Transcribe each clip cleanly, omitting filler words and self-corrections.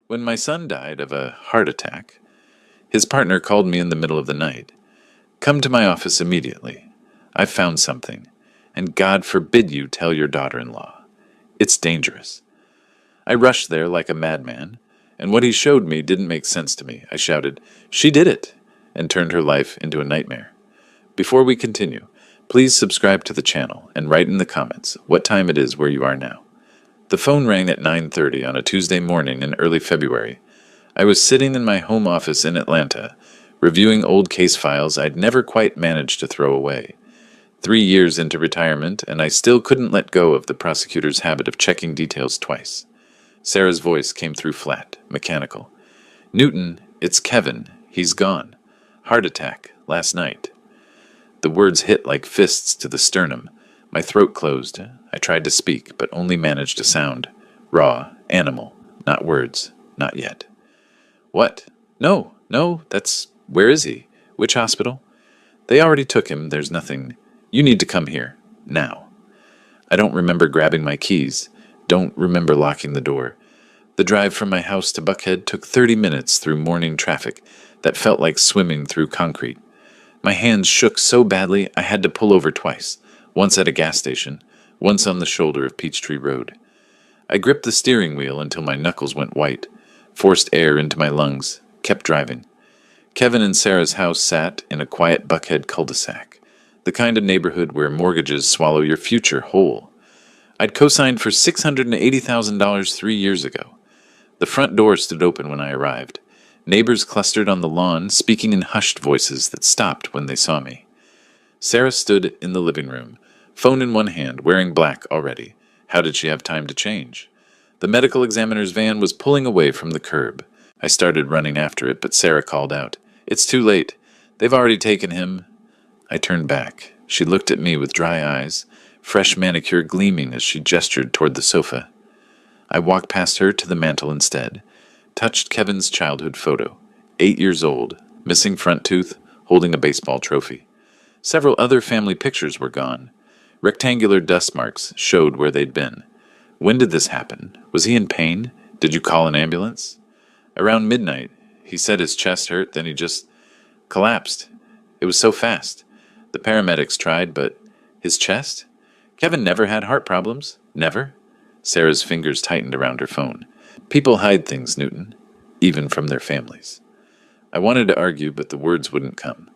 When my son died of a heart attack, his partner called me in the middle of the night. Come to my office immediately. I've found something, and God forbid you tell your daughter-in-law. It's dangerous. I rushed there like a madman, and what he showed me didn't make sense to me. I shouted, "She did it!" and turned her life into a nightmare. Before we continue, please subscribe to the channel and write in the comments what time it is where you are now. The phone rang at 9:30 on a Tuesday morning in early February. I was sitting in my home office in Atlanta, reviewing old case files I'd never quite managed to throw away. 3 years into retirement, and I still couldn't let go of the prosecutor's habit of checking details twice. Sarah's voice came through flat, mechanical. "Newton, it's Kevin. He's gone. Heart attack, last night." The words hit like fists to the sternum. My throat closed. I tried to speak, but only managed a sound. Raw, animal, not words, not yet. "What? No, where is he? Which hospital?" "They already took him, there's nothing. You need to come here, now." I don't remember grabbing my keys, don't remember locking the door. The drive from my house to Buckhead took 30 minutes through morning traffic that felt like swimming through concrete. My hands shook so badly I had to pull over twice, once at a gas station, once on the shoulder of Peachtree Road. I gripped the steering wheel until my knuckles went white, forced air into my lungs, kept driving. Kevin and Sarah's house sat in a quiet Buckhead cul-de-sac, the kind of neighborhood where mortgages swallow your future whole. I'd co-signed for $680,000 3 years ago. The front door stood open when I arrived. Neighbors clustered on the lawn, speaking in hushed voices that stopped when they saw me. Sarah stood in the living room, phone in one hand, wearing black already. How did she have time to change? The medical examiner's van was pulling away from the curb. I started running after it, but Sarah called out, "It's too late. They've already taken him." I turned back. She looked at me with dry eyes, fresh manicure gleaming as she gestured toward the sofa. I walked past her to the mantel instead, touched Kevin's childhood photo, 8 years old, missing front tooth, holding a baseball trophy. Several other family pictures were gone. Rectangular dust marks showed where they'd been. When did this happen? Was he in pain? Did you call an ambulance? Around midnight, he said his chest hurt, then he just collapsed. It was so fast. The paramedics tried, but his chest? Kevin never had heart problems. Never? Sarah's fingers tightened around her phone. People hide things, Newton, even from their families. I wanted to argue, but the words wouldn't come.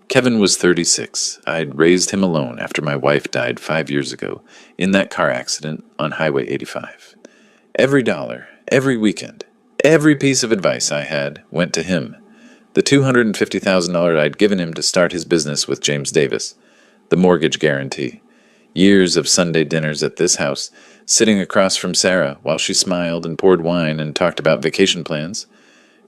Kevin was 36. I'd raised him alone after my wife died 5 years ago in that car accident on Highway 85. Every dollar, every weekend, every piece of advice I had went to him. The $250,000 I'd given him to start his business with James Davis, the mortgage guarantee. Years of Sunday dinners at this house, sitting across from Sarah while she smiled and poured wine and talked about vacation plans.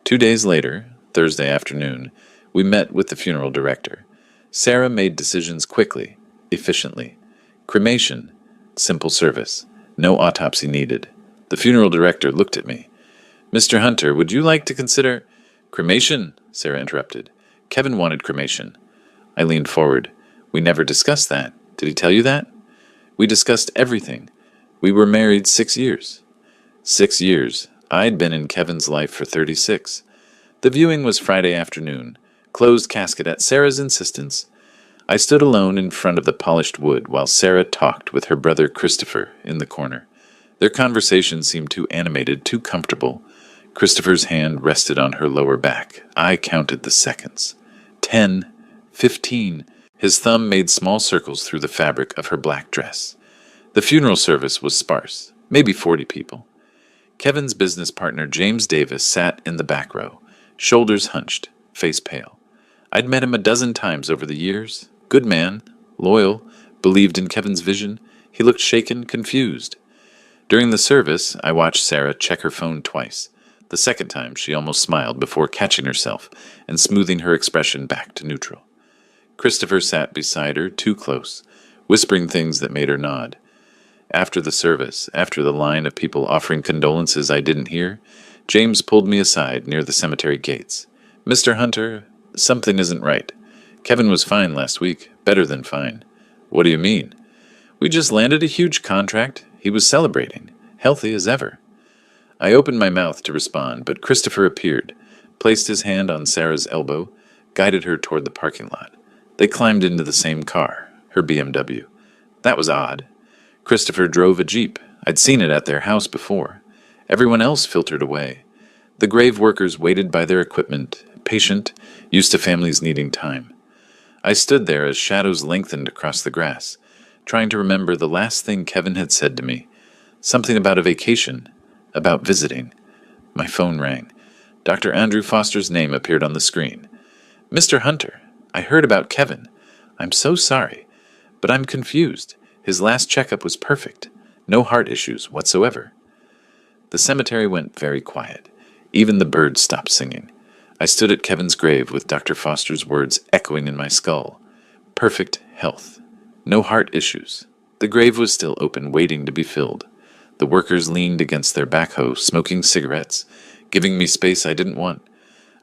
2 days later, Thursday afternoon, we met with the funeral director. Sarah made decisions quickly, efficiently. Cremation, simple service, no autopsy needed. The funeral director looked at me. "Mr. Hunter, would you like to consider—" "Cremation," Sarah interrupted. "Kevin wanted cremation." I leaned forward. "We never discussed that. Did he tell you that?" "We discussed everything. We were married 6 years." 6 years. I'd been in Kevin's life for 36. The viewing was Friday afternoon. Closed casket at Sarah's insistence. I stood alone in front of the polished wood while Sarah talked with her brother Christopher in the corner. Their conversation seemed too animated, too comfortable. Christopher's hand rested on her lower back. I counted the seconds. 10, 15. His thumb made small circles through the fabric of her black dress. The funeral service was sparse, maybe 40 people. Kevin's business partner James Davis sat in the back row, shoulders hunched, face pale. I'd met him a dozen times over the years. Good man, loyal, believed in Kevin's vision. He looked shaken, confused. During the service, I watched Sarah check her phone twice. The second time, she almost smiled before catching herself and smoothing her expression back to neutral. Christopher sat beside her, too close, whispering things that made her nod. After the service, after the line of people offering condolences I didn't hear, James pulled me aside near the cemetery gates. "Mr. Hunter, something isn't right. Kevin was fine last week, better than fine." "What do you mean?" "We just landed a huge contract. He was celebrating, healthy as ever." I opened my mouth to respond, but Christopher appeared, placed his hand on Sarah's elbow, guided her toward the parking lot. They climbed into the same car, her BMW. That was odd. Christopher drove a Jeep. I'd seen it at their house before. Everyone else filtered away. The grave workers waited by their equipment, patient, used to families needing time. I stood there as shadows lengthened across the grass, trying to remember the last thing Kevin had said to me. Something about a vacation, about visiting. My phone rang. Dr. Andrew Foster's name appeared on the screen. Mr. Hunter, I heard about Kevin. I'm so sorry, but I'm confused. His last checkup was perfect. No heart issues whatsoever. The cemetery went very quiet. Even the birds stopped singing. I stood at Kevin's grave with Dr. Foster's words echoing in my skull. Perfect health. No heart issues. The grave was still open, waiting to be filled. The workers leaned against their backhoe, smoking cigarettes, giving me space I didn't want.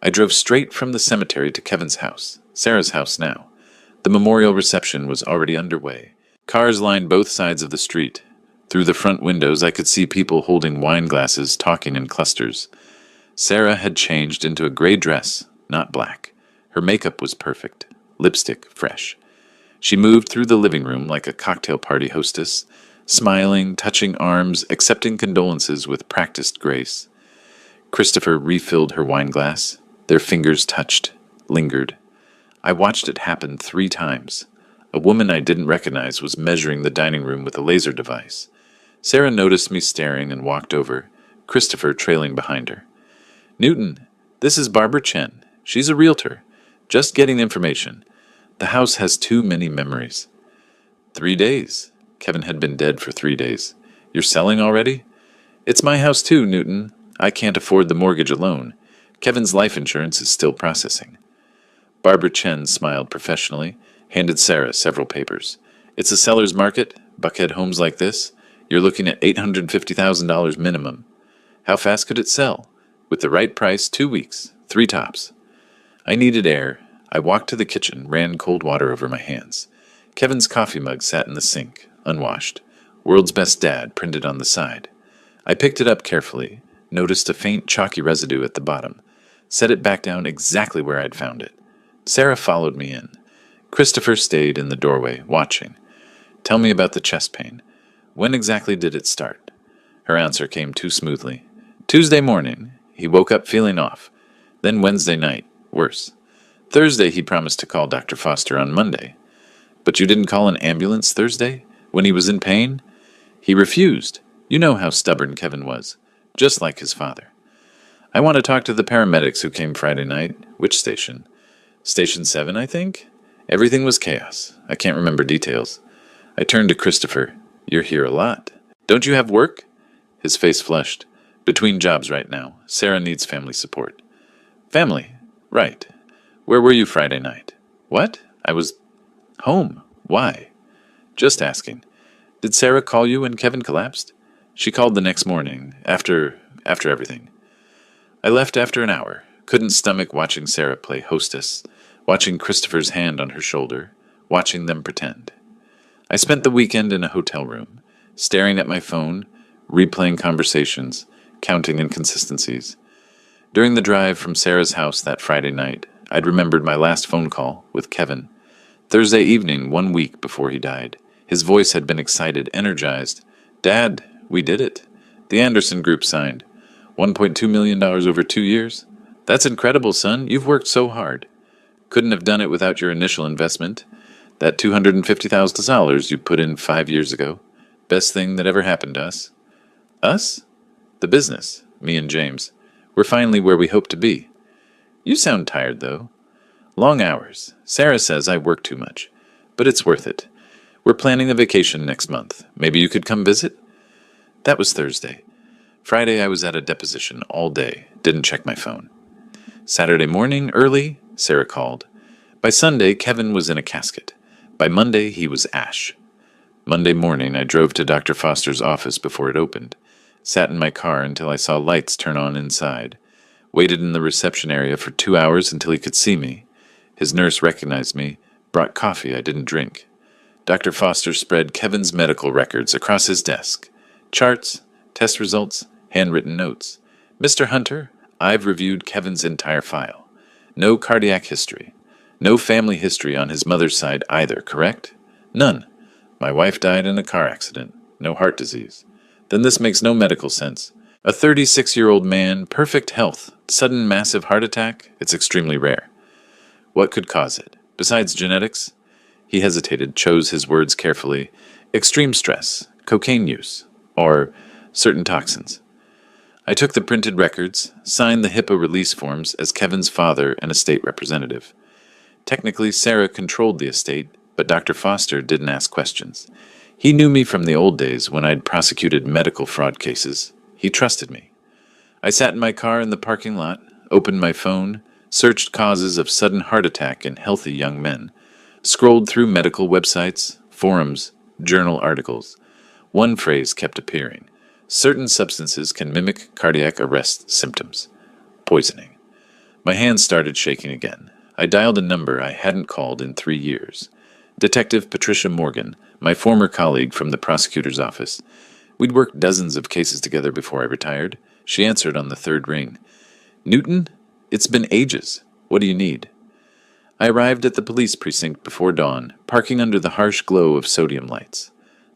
I drove straight from the cemetery to Kevin's house, Sarah's house now. The memorial reception was already underway. Cars lined both sides of the street. Through the front windows I could see people holding wine glasses, talking in clusters. Sarah had changed into a gray dress, not black. Her makeup was perfect, lipstick fresh. She moved through the living room like a cocktail party hostess, smiling, touching arms, accepting condolences with practiced grace. Christopher refilled her wine glass. Their fingers touched, lingered. I watched it happen 3 times. A woman I didn't recognize was measuring the dining room with a laser device. Sarah noticed me staring and walked over, Christopher trailing behind her. Newton, this is Barbara Chen. She's a realtor. Just getting information. The house has too many memories. 3 days. Kevin had been dead for 3 days. You're selling already? It's my house too, Newton. I can't afford the mortgage alone. Kevin's life insurance is still processing. Barbara Chen smiled professionally, handed Sarah several papers. It's a seller's market, Buckhead homes like this. You're looking at $850,000 minimum. How fast could it sell? With the right price, 2 weeks, 3 tops. I needed air. I walked to the kitchen, ran cold water over my hands. Kevin's coffee mug sat in the sink, unwashed. World's Best Dad printed on the side. I picked it up carefully, noticed a faint chalky residue at the bottom, set it back down exactly where I'd found it. Sarah followed me in. Christopher stayed in the doorway, watching. Tell me about the chest pain. When exactly did it start? Her answer came too smoothly. Tuesday morning. He woke up feeling off. Then Wednesday night, worse. Thursday he promised to call Dr. Foster on Monday. But you didn't call an ambulance Thursday? When he was in pain? He refused. You know how stubborn Kevin was. Just like his father. I want to talk to the paramedics who came Friday night. Which station? Station 7, I think? Everything was chaos. I can't remember details. I turned to Christopher. You're here a lot. Don't you have work? His face flushed. Between jobs right now. Sarah needs family support. Family? Right. Where were you Friday night? What? I was home. Why? Just asking. Did Sarah call you when Kevin collapsed? She called the next morning, after everything. I left after an hour. Couldn't stomach watching Sarah play hostess, watching Christopher's hand on her shoulder, watching them pretend. I spent the weekend in a hotel room, staring at my phone, replaying conversations, counting inconsistencies. During the drive from Sarah's house that Friday night, I'd remembered my last phone call with Kevin. Thursday evening, 1 week before he died. His voice had been excited, energized. Dad, we did it. The Anderson Group signed. $1.2 million over 2 years. That's incredible, son. You've worked so hard. Couldn't have done it without your initial investment. That $250,000 you put in 5 years ago. Best thing that ever happened to us. Us? The business, me and James. We're finally where we hope to be. You sound tired, though. Long hours. Sarah says I work too much. But it's worth it. We're planning a vacation next month. Maybe you could come visit? That was Thursday. Friday I was at a deposition all day. Didn't check my phone. Saturday morning, early, Sarah called. By Sunday, Kevin was in a casket. By Monday, he was ash. Monday morning, I drove to Dr. Foster's office before it opened. Sat in my car until I saw lights turn on inside. Waited in the reception area for 2 hours until he could see me. His nurse recognized me, brought coffee I didn't drink. Dr. Foster spread Kevin's medical records across his desk. Charts, test results, Handwritten notes. Mr. Hunter, I've reviewed Kevin's entire file. No cardiac history. No family history on his mother's side either, correct? None. My wife died in a car accident. No heart disease. Then this makes no medical sense. A 36-year-old man, perfect health, sudden massive heart attack, it's extremely rare. What could cause it? Besides genetics? He hesitated, chose his words carefully. Extreme stress, cocaine use, or certain toxins. I took the printed records, signed the HIPAA release forms as Kevin's father and estate representative. Technically, Sarah controlled the estate, but Dr. Foster didn't ask questions. He knew me from the old days when I'd prosecuted medical fraud cases. He trusted me. I sat in my car in the parking lot, opened my phone, searched causes of sudden heart attack in healthy young men, scrolled through medical websites, forums, journal articles. One phrase kept appearing. Certain substances can mimic cardiac arrest symptoms. Poisoning. My hands started shaking again. I dialed a number I hadn't called in 3 years. Detective Patricia Morgan, my former colleague from the prosecutor's office. We'd worked dozens of cases together before I retired. She answered on the third ring. Newton? It's been ages. What do you need? I arrived at the police precinct before dawn, parking under the harsh glow of sodium lights.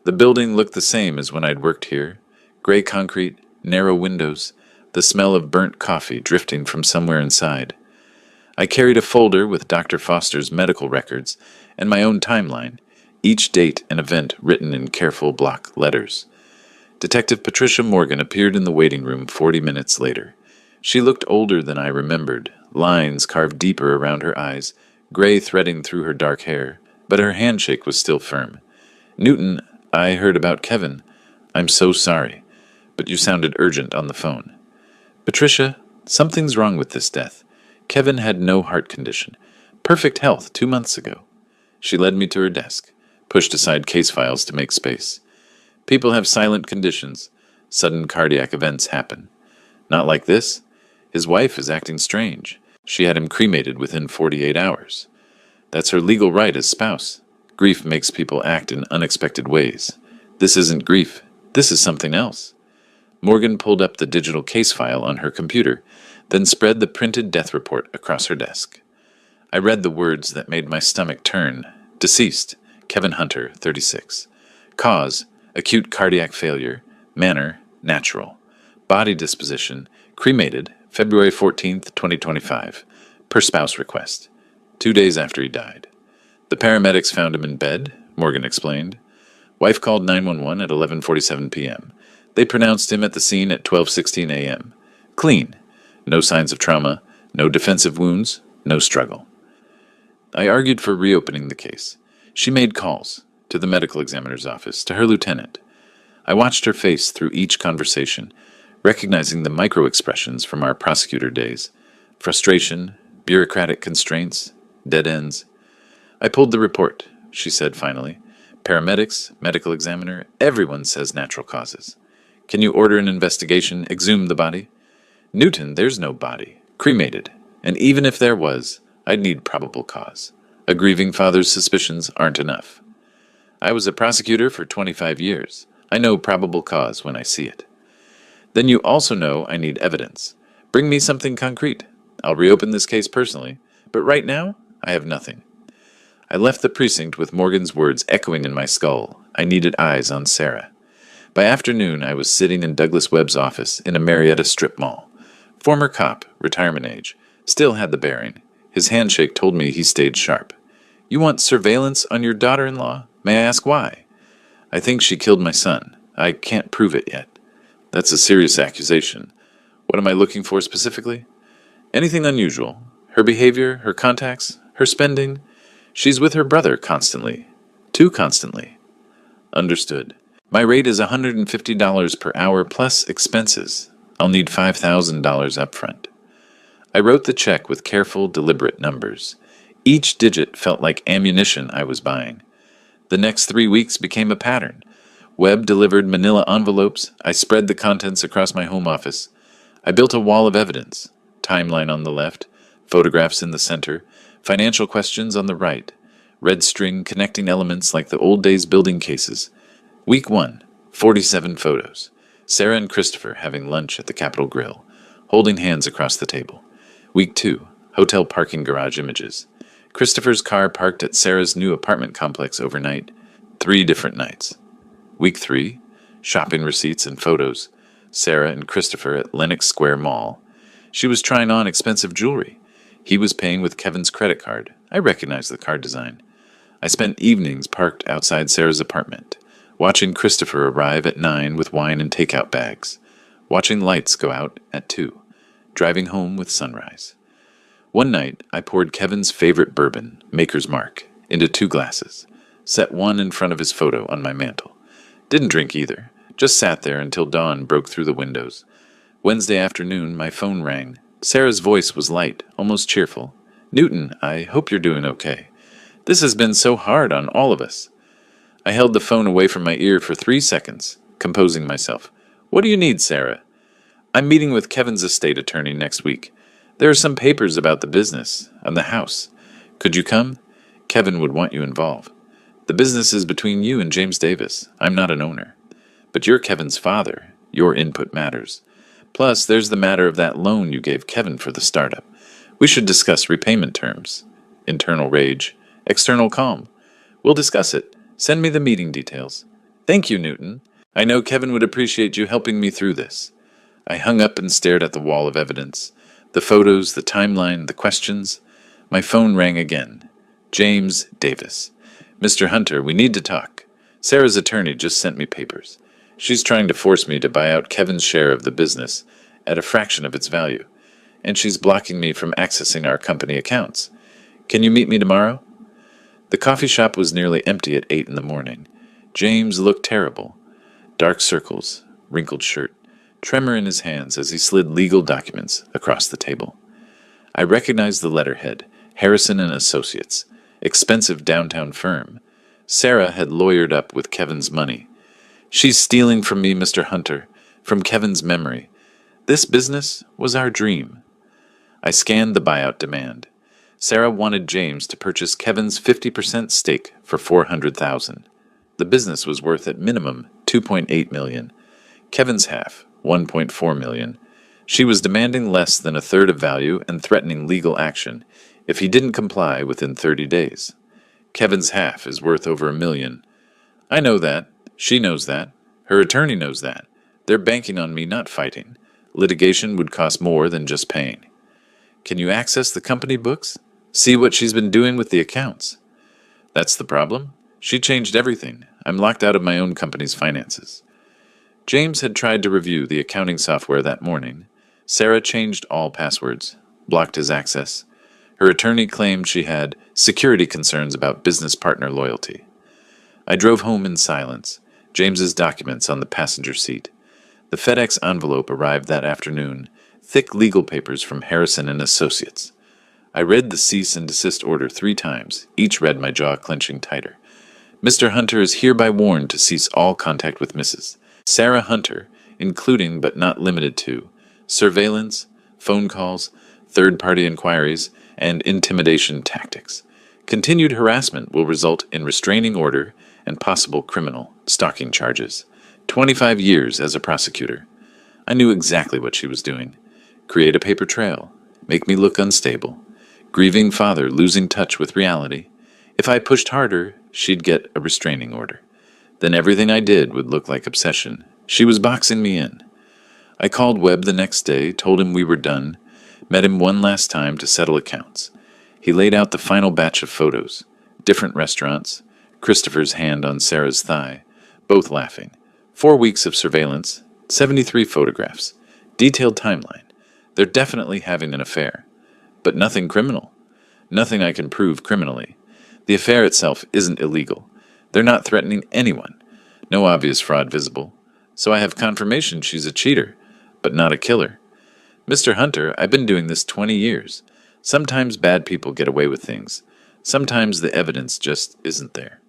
The building looked the same as when I'd worked here. Gray concrete, narrow windows, the smell of burnt coffee drifting from somewhere inside. I carried a folder with Dr. Foster's medical records and my own timeline, each date and event written in careful block letters. Detective Patricia Morgan appeared in the waiting room 40 minutes later. She looked older than I remembered, lines carved deeper around her eyes, gray threading through her dark hair, but her handshake was still firm. Newton, I heard about Kevin. I'm so sorry, but you sounded urgent on the phone. Patricia, something's wrong with this death. Kevin had no heart condition. Perfect health 2 months ago. She led me to her desk, pushed aside case files to make space. People have silent conditions. Sudden cardiac events happen. Not like this. His wife is acting strange. She had him cremated within 48 hours. That's her legal right as spouse. Grief makes people act in unexpected ways. This isn't grief. This is something else. Morgan pulled up the digital case file on her computer, then spread the printed death report across her desk. I read the words that made my stomach turn. Deceased, Kevin Hunter, 36. Cause, acute cardiac failure. Manner, natural. Body disposition, cremated, February 14th, 2025. Per spouse request. 2 days after he died. The paramedics found him in bed, Morgan explained. Wife called 911 at 11:47 p.m. They pronounced him at the scene at 12:16 a.m. Clean. No signs of trauma, no defensive wounds, no struggle. I argued for reopening the case. She made calls to the medical examiner's office, to her lieutenant. I watched her face through each conversation, recognizing the micro-expressions from our prosecutor days. Frustration, bureaucratic constraints, dead ends. I pulled the report, she said finally. Paramedics, medical examiner, everyone says natural causes. Can you order an investigation, exhume the body? Newton, there's no body. Cremated. And even if there was, I'd need probable cause. A grieving father's suspicions aren't enough. I was a prosecutor for 25 years. I know probable cause when I see it. Then you also know I need evidence. Bring me something concrete. I'll reopen this case personally, but right now, I have nothing. I left the precinct with Morgan's words echoing in my skull. I needed eyes on Sarah. By afternoon, I was sitting in Douglas Webb's office in a Marietta strip mall. Former cop, retirement age, still had the bearing. His handshake told me he stayed sharp. You want surveillance on your daughter-in-law? May I ask why? I think she killed my son. I can't prove it yet. That's a serious accusation. What am I looking for specifically? Anything unusual. Her behavior, her contacts, her spending. She's with her brother constantly. Too constantly. Understood. My rate is $150 per hour plus expenses. I'll need $5,000 up front. I wrote the check with careful, deliberate numbers. Each digit felt like ammunition I was buying. The next 3 weeks became a pattern. Webb delivered manila envelopes. I spread the contents across my home office. I built a wall of evidence. Timeline on the left, photographs in the center, financial questions on the right, red string connecting elements like the old days building cases. Week 1, 47 photos. Sarah and Christopher having lunch at the Capitol Grill, holding hands across the table. Week 2, hotel parking garage images. Christopher's car parked at Sarah's new apartment complex overnight, 3 different nights. Week 3, shopping receipts and photos. Sarah and Christopher at Lenox Square Mall. She was trying on expensive jewelry. He was paying with Kevin's credit card. I recognized the card design. I spent evenings parked outside Sarah's apartment, watching Christopher arrive at 9 with wine and takeout bags, watching lights go out at 2, driving home with sunrise. One night, I poured Kevin's favorite bourbon, Maker's Mark, into 2 glasses, set one in front of his photo on my mantel. Didn't drink either, just sat there until dawn broke through the windows. Wednesday afternoon, my phone rang. Sarah's voice was light, almost cheerful. "Newton, I hope you're doing okay. This has been so hard on all of us." I held the phone away from my ear for 3 seconds, composing myself. "What do you need, Sarah?" "I'm meeting with Kevin's estate attorney next week. There are some papers about the business and the house. Could you come? Kevin would want you involved. The business is between you and James Davis. I'm not an owner. But you're Kevin's father. Your input matters. Plus, there's the matter of that loan you gave Kevin for the startup. We should discuss repayment terms. Internal rage, external calm. We'll discuss it. Send me the meeting details." "Thank you, Newton. I know Kevin would appreciate you helping me through this." I hung up and stared at the wall of evidence. The photos, the timeline, the questions. My phone rang again. James Davis. "Mr. Hunter, we need to talk. Sarah's attorney just sent me papers. She's trying to force me to buy out Kevin's share of the business at a fraction of its value, and she's blocking me from accessing our company accounts. Can you meet me tomorrow?" The coffee shop was nearly empty at 8 in the morning. James looked terrible. Dark circles, wrinkled shirt, tremor in his hands as he slid legal documents across the table. I recognized the letterhead, Harrison and Associates, expensive downtown firm. Sarah had lawyered up with Kevin's money. "She's stealing from me, Mr. Hunter, from Kevin's memory. This business was our dream." I scanned the buyout demand. Sarah wanted James to purchase Kevin's 50% stake for $400,000. The business was worth at minimum $2.8 million. Kevin's half, $1.4 million. She was demanding less than a third of value and threatening legal action if he didn't comply within 30 days. Kevin's half is worth over $1 million. I know that. She knows that. Her attorney knows that. They're banking on me not fighting. Litigation would cost more than just paying. "Can you access the company books? See what she's been doing with the accounts?" "That's the problem. She changed everything. I'm locked out of my own company's finances." James had tried to review the accounting software that morning. Sarah changed all passwords, blocked his access. Her attorney claimed she had security concerns about business partner loyalty. I drove home in silence, James's documents on the passenger seat. The FedEx envelope arrived that afternoon, thick legal papers from Harrison and Associates. I read the cease and desist order 3 times, each read my jaw clenching tighter. "Mr. Hunter is hereby warned to cease all contact with Mrs. Sarah Hunter, including but not limited to surveillance, phone calls, third-party inquiries, and intimidation tactics. Continued harassment will result in restraining order and possible criminal stalking charges. 25 years as a prosecutor." I knew exactly what she was doing. Create a paper trail, make me look unstable. Grieving father losing touch with reality. If I pushed harder, she'd get a restraining order. Then everything I did would look like obsession. She was boxing me in. I called Webb the next day, told him we were done, met him one last time to settle accounts. He laid out the final batch of photos. Different restaurants, Christopher's hand on Sarah's thigh, both laughing. 4 weeks of surveillance, 73 photographs, detailed timeline. They're definitely having an affair. But nothing criminal. Nothing I can prove criminally. The affair itself isn't illegal. They're not threatening anyone. No obvious fraud visible. So I have confirmation she's a cheater, but not a killer. "Mr. Hunter, I've been doing this 20 years. Sometimes bad people get away with things. Sometimes the evidence just isn't there."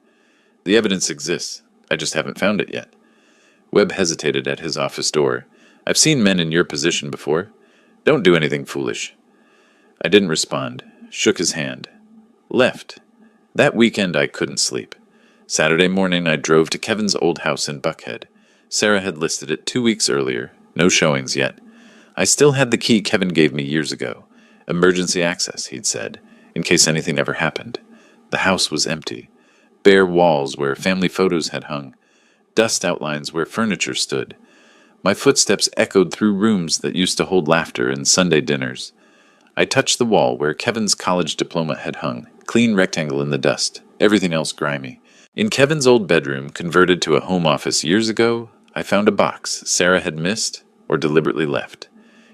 "The evidence exists. I just haven't found it yet." Webb hesitated at his office door. "I've seen men in your position before. Don't do anything foolish." I didn't respond, shook his hand. Left. That weekend I couldn't sleep. Saturday morning I drove to Kevin's old house in Buckhead. Sarah had listed it 2 weeks earlier. No showings yet. I still had the key Kevin gave me years ago. Emergency access, he'd said, in case anything ever happened. The house was empty. Bare walls where family photos had hung. Dust outlines where furniture stood. My footsteps echoed through rooms that used to hold laughter and Sunday dinners. I touched the wall where Kevin's college diploma had hung, clean rectangle in the dust, everything else grimy. In Kevin's old bedroom, converted to a home office years ago, I found a box Sarah had missed or deliberately left.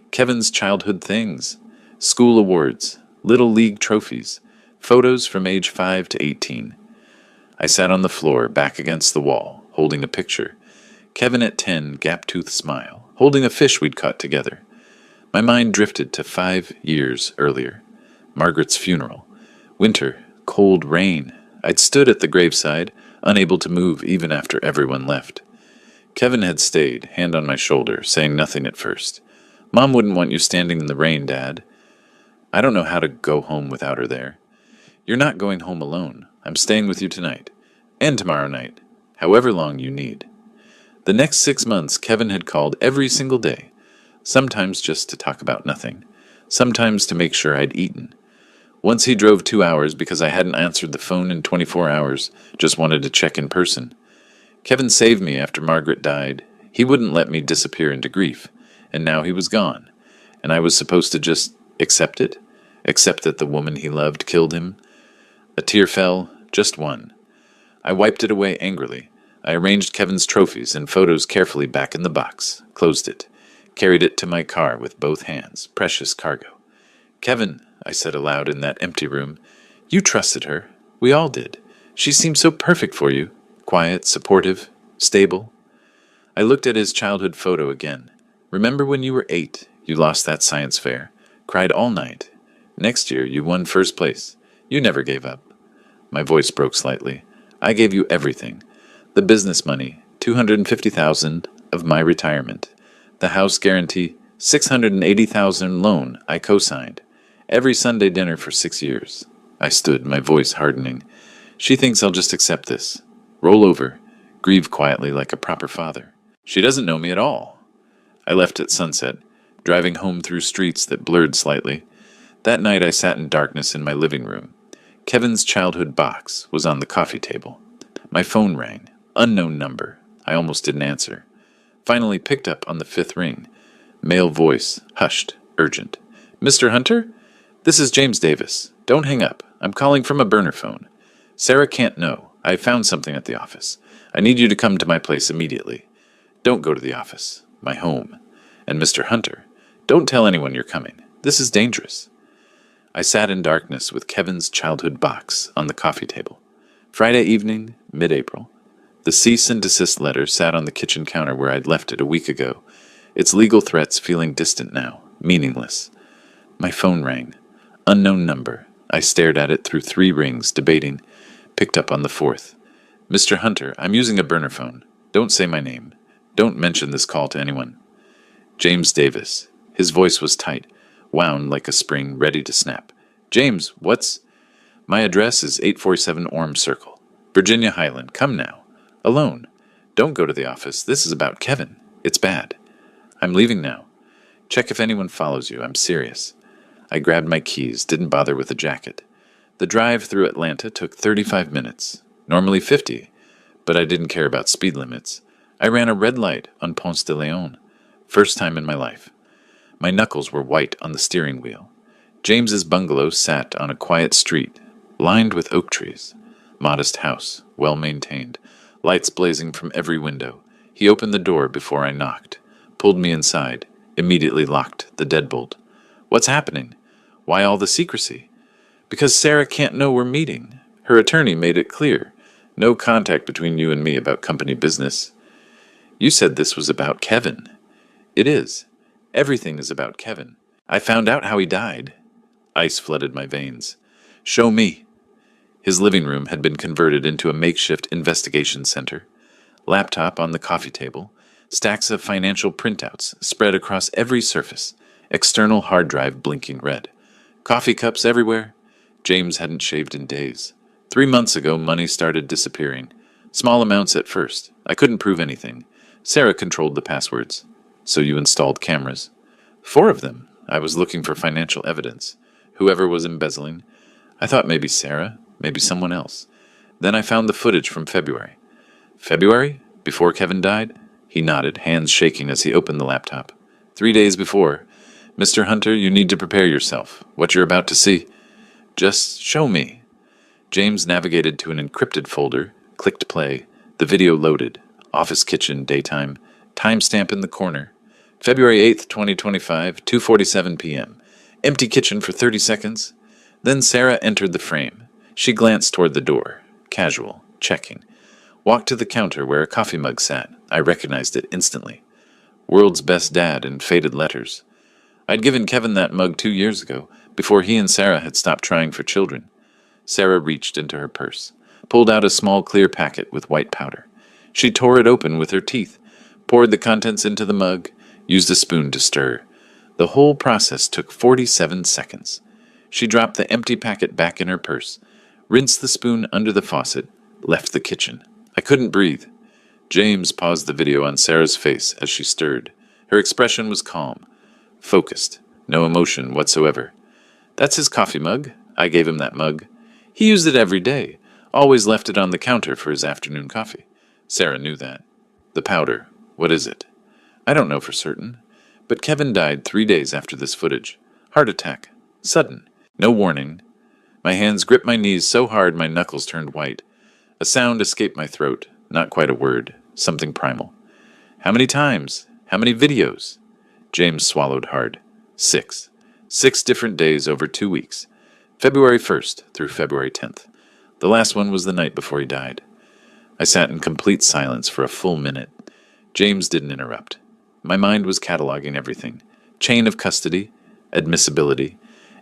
Kevin's childhood things, school awards, little league trophies, photos from age 5 to 18. I sat on the floor, back against the wall, holding a picture. Kevin at 10, gap-toothed smile, holding a fish we'd caught together. My mind drifted to 5 years earlier. Margaret's funeral. Winter, cold rain. I'd stood at the graveside, unable to move even after everyone left. Kevin had stayed, hand on my shoulder, saying nothing at first. Mom wouldn't want you standing in the rain, Dad. I don't know how to go home without her there. You're not going home alone. I'm staying with you tonight. And tomorrow night. However long you need. The next 6 months, Kevin had called every single day. Sometimes just to talk about nothing. Sometimes to make sure I'd eaten. Once he drove 2 hours because I hadn't answered the phone in 24 hours, just wanted to check in person. Kevin saved me after Margaret died. He wouldn't let me disappear into grief, and now he was gone. And I was supposed to just accept it? Accept that the woman he loved killed him? A tear fell, just one. I wiped it away angrily. I arranged Kevin's trophies and photos carefully back in the box, closed it, carried it to my car with both hands, precious cargo. Kevin, I said aloud in that empty room, you trusted her. We all did. She seemed so perfect for you. Quiet, supportive, stable. I looked at his childhood photo again. Remember when you were 8, you lost that science fair, cried all night. Next year, you won first place. You never gave up. My voice broke slightly. I gave you everything. The business money, $250,000 of my retirement. The house guarantee, $680,000 loan I co-signed. Every Sunday dinner for 6 years. I stood, my voice hardening. She thinks I'll just accept this. Roll over, grieve quietly like a proper father. She doesn't know me at all. I left at sunset, driving home through streets that blurred slightly. That night I sat in darkness in my living room. Kevin's childhood box was on the coffee table. My phone rang. Unknown number. I almost didn't answer. Finally picked up on the 5th ring. Male voice, hushed, urgent. Mr. Hunter? This is James Davis. Don't hang up. I'm calling from a burner phone. Sarah can't know. I found something at the office. I need you to come to my place immediately. Don't go to the office. My home. And Mr. Hunter, don't tell anyone you're coming. This is dangerous. I sat in darkness with Kevin's childhood box on the coffee table. Friday evening, mid-April. The cease and desist letter sat on the kitchen counter where I'd left it a week ago, its legal threats feeling distant now, meaningless. My phone rang. Unknown number. I stared at it through 3 rings, debating. Picked up on the 4th. Mr. Hunter, I'm using a burner phone. Don't say my name. Don't mention this call to anyone. James Davis. His voice was tight, wound like a spring ready to snap. James, what's... My address is 847 Orm Circle. Virginia Highland. Come now. Alone. Don't go to the office. This is about Kevin. It's bad. I'm leaving now. Check if anyone follows you. I'm serious. I grabbed my keys, didn't bother with the jacket. The drive through Atlanta took 35 minutes. Normally 50, but I didn't care about speed limits. I ran a red light on Ponce de Leon. First time in my life. My knuckles were white on the steering wheel. James's bungalow sat on a quiet street, lined with oak trees. Modest house, well maintained, lights blazing from every window. He opened the door before I knocked, pulled me inside, immediately locked the deadbolt. What's happening? Why all the secrecy? Because Sarah can't know we're meeting. Her attorney made it clear. No contact between you and me about company business. You said this was about Kevin. It is. Everything is about Kevin. I found out how he died. Ice flooded my veins. Show me. His living room had been converted into a makeshift investigation center. Laptop on the coffee table. Stacks of financial printouts spread across every surface. External hard drive blinking red. Coffee cups everywhere. James hadn't shaved in days. 3 months ago, money started disappearing. Small amounts at first. I couldn't prove anything. Sarah controlled the passwords. So you installed cameras. 4 of them. I was looking for financial evidence. Whoever was embezzling. I thought maybe Sarah, maybe someone else. Then I found the footage from February. February? Before Kevin died? He nodded, hands shaking as he opened the laptop. 3 days before. Mr. Hunter, you need to prepare yourself. What you're about to see. Just show me. James navigated to an encrypted folder, clicked play. The video loaded. Office kitchen, daytime. Timestamp in the corner. February 8th, 2025, 2:47 p.m. Empty kitchen for 30 seconds. Then Sarah entered the frame. She glanced toward the door. Casual. Checking. Walked to the counter where a coffee mug sat. I recognized it instantly. World's best dad in faded letters. I'd given Kevin that mug 2 years ago, before he and Sarah had stopped trying for children. Sarah reached into her purse, pulled out a small clear packet with white powder. She tore it open with her teeth, poured the contents into the mug, used a spoon to stir. The whole process took 47 seconds. She dropped the empty packet back in her purse, rinsed the spoon under the faucet, left the kitchen. I couldn't breathe. James paused the video on Sarah's face as she stirred. Her expression was calm, focused, no emotion whatsoever. That's his coffee mug. I gave him that mug. He used it every day, always left it on the counter for his afternoon coffee. Sarah knew that. The powder, what is it? I don't know for certain, but Kevin died 3 days after this footage. Heart attack. Sudden. No warning. My hands gripped my knees so hard my knuckles turned white. A sound escaped my throat, not quite a word, something primal. How many times? How many videos? James swallowed hard. 6. 6 different days over 2 weeks. February 1st through February 10th. The last one was the night before he died. I sat in complete silence for a full minute. James didn't interrupt. My mind was cataloging everything. Chain of custody, admissibility,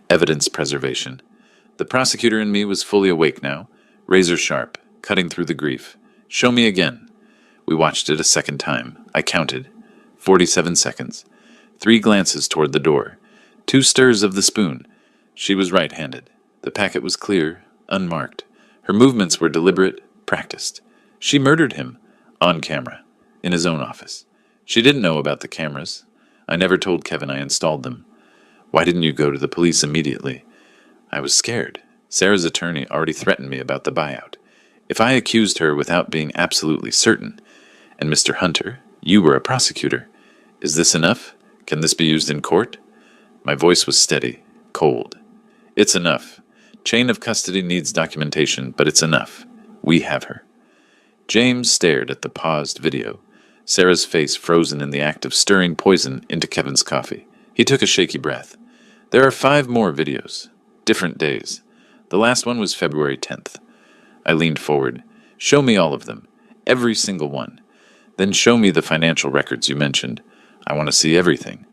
evidence preservation. The prosecutor in me was fully awake now, razor sharp, cutting through the grief. Show me again. We watched it a second time. I counted. 47 seconds. 3 glances toward the door. 2 stirs of the spoon. She was right-handed. The packet was clear, unmarked. Her movements were deliberate, practiced. She murdered him, on camera, in his own office. She didn't know about the cameras. I never told Kevin I installed them. Why didn't you go to the police immediately? I was scared. Sarah's attorney already threatened me about the buyout. If I accused her without being absolutely certain, and Mr. Hunter, you were a prosecutor, is this enough? Can this be used in court? My voice was steady, cold. It's enough. Chain of custody needs documentation, but it's enough. We have her. James stared at the paused video, Sarah's face frozen in the act of stirring poison into Kevin's coffee. He took a shaky breath. There are 5 more videos. Different days. The last one was February 10th. I leaned forward. Show me all of them. Every single one. Then show me the financial records you mentioned. I want to see everything.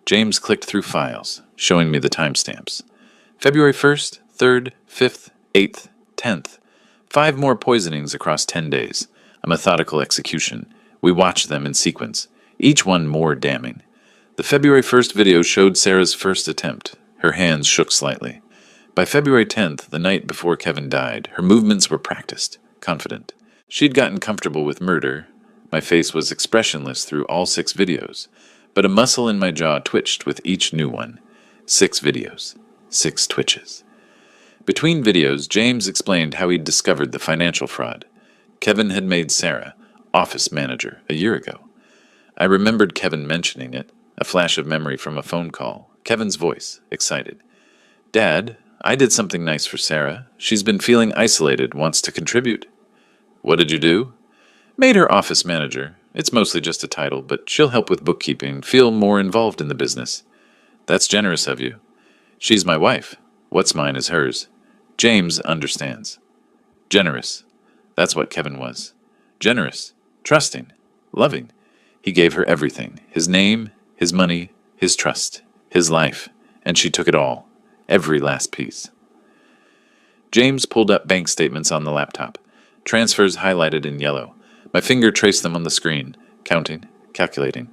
James clicked through files, showing me the timestamps. February 1st, 3rd, 5th, 8th, 10th. 5 more poisonings across 10 days. A methodical execution. We watched them in sequence, each one more damning. The February 1st video showed Sarah's first attempt. Her hands shook slightly. By February 10th, the night before Kevin died, her movements were practiced, confident. She'd gotten comfortable with murder. My face was expressionless through all 6 videos, but a muscle in my jaw twitched with each new one. 6 videos, 6 twitches. Between videos, James explained how he'd discovered the financial fraud. Kevin had made Sarah office manager a year ago. I remembered Kevin mentioning it, a flash of memory from a phone call. Kevin's voice, excited. Dad, I did something nice for Sarah. She's been feeling isolated, wants to contribute. What did you do? Made her office manager. It's mostly just a title, but she'll help with bookkeeping, feel more involved in the business. That's generous of you. She's my wife. What's mine is hers. James understands. Generous. That's what Kevin was. Generous. Trusting. Loving. He gave her everything. His name, his money, his trust, his life. And she took it all. Every last piece. James pulled up bank statements on the laptop. Transfers highlighted in yellow. My finger traced them on the screen. Counting. Calculating.